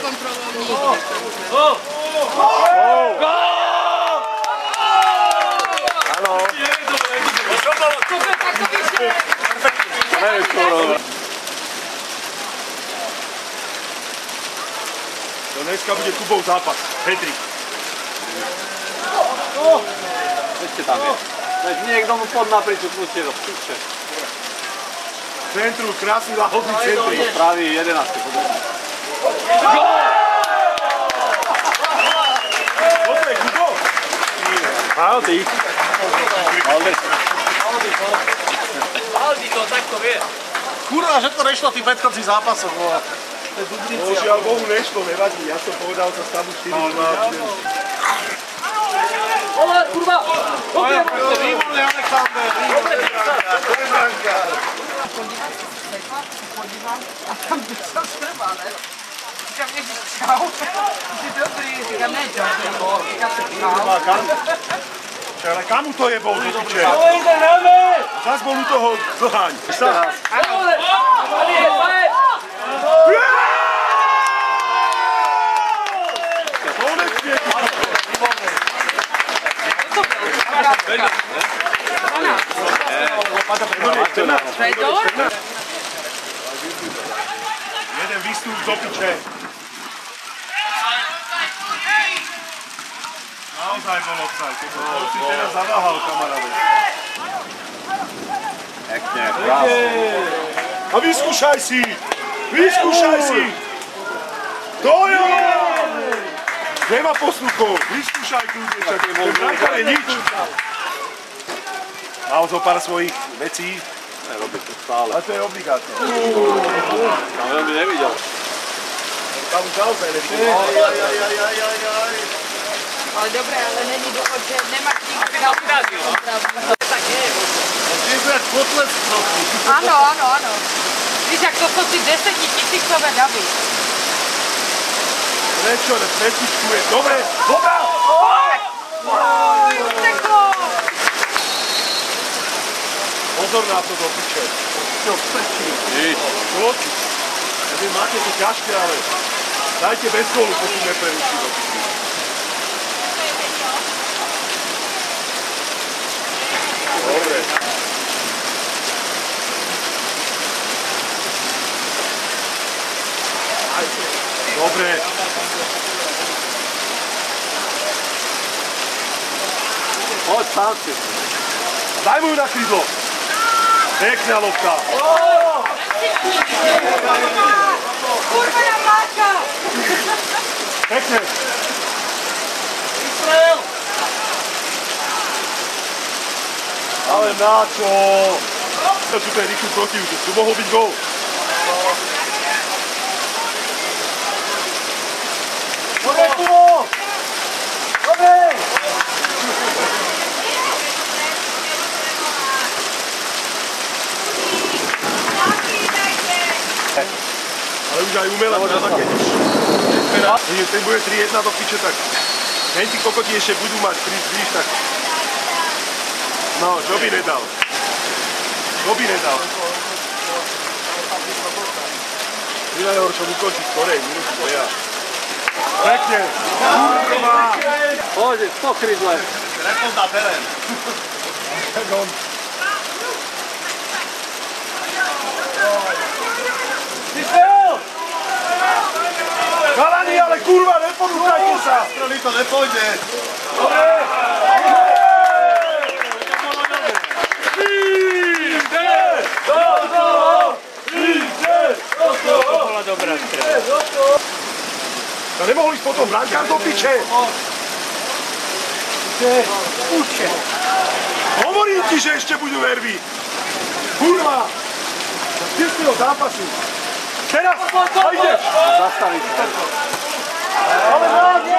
nekontroloval nikde. Áno. Tak to vyšlo. Dneska bude Kubov zápas. Hetrik. Ešte tam je. Veď niekto mu pod napriču pustie do piče. Centru, krásny lahodný centrum. Pravý 11. Toto je Kubov? Aldi. Aldi to takto vie. Kurva, že to nešlo v tých predchodcích zápasoch. Božiaľ Bohu nešlo, nevadí. Ja som povedal za stavu 4-2. Ole, kurva! Dobre, Výborný Alexander, výborný. Podívám a tam jsem strvá, ne? Říkám, ježiš, čau. Jsi dobrý, říkám, ne, dobrý, říkám se čau. Ale kamu to je bol do piče? Zas bol u toho zlhaň. Ano, tady je, fajn! Konečne! Fedor? Jeden výstup do piče. Naozaj bol offside. To si teraz zaváhal, kamaráde. Pekne, krásne. A vyskúšaj si! Vyskúšaj si! To je! Nema posluchov, vyskúšaj kľudne, čak ten brankár je nič. Mal zo pár svojich vecí. Robí to stále. A to je obligátne. Tam veľmi nevidel. Tam už naozaj nevidel. Ale dobré, ale není dohod, že nemáš nikdy Penaltizáciu, no. Tak nie je možno. Ty si jak kotlet trochu. Áno, áno, áno. Víš, jak to sú si 10 000 davy. Prečo, petičku je. Dobre, dobrá! Pozor na to do piče. Čo, prečí? Nič. Čo? Vy máte to ťažké, ale dajte bez gólu, pokud nepreruší do piče. Dobre. Dobre. Poď, sám si. Daj mu ju na krídlo. Pekná lopta. Kurva na máča! Pekne. Israel! Ale na čo? To sú ten rýchlu protivúček. Tu mohol byť gól. Dobre, Kubo! Dobre! Ale už aj umela na také nič. Keď ten bude 3-1 do piče, tak henti kokoti ešte budú mať blíž, tak... No, čo by nedal? Čo by nedal? Najhoršom ukončiť skorej, minútu boja. Pekne! Kurva! Poď, po krydle. Repozná terén. Chalani, ale kurva, neporúchajte sa! Strany to nepôjde. A nemohol ísť potom brankár do piče? Uče. Hovorím ti, že ešte budú nervy. Kurva! Za 4. zápasu. Teraz! A ideš! Zastaviť. Ale na čo?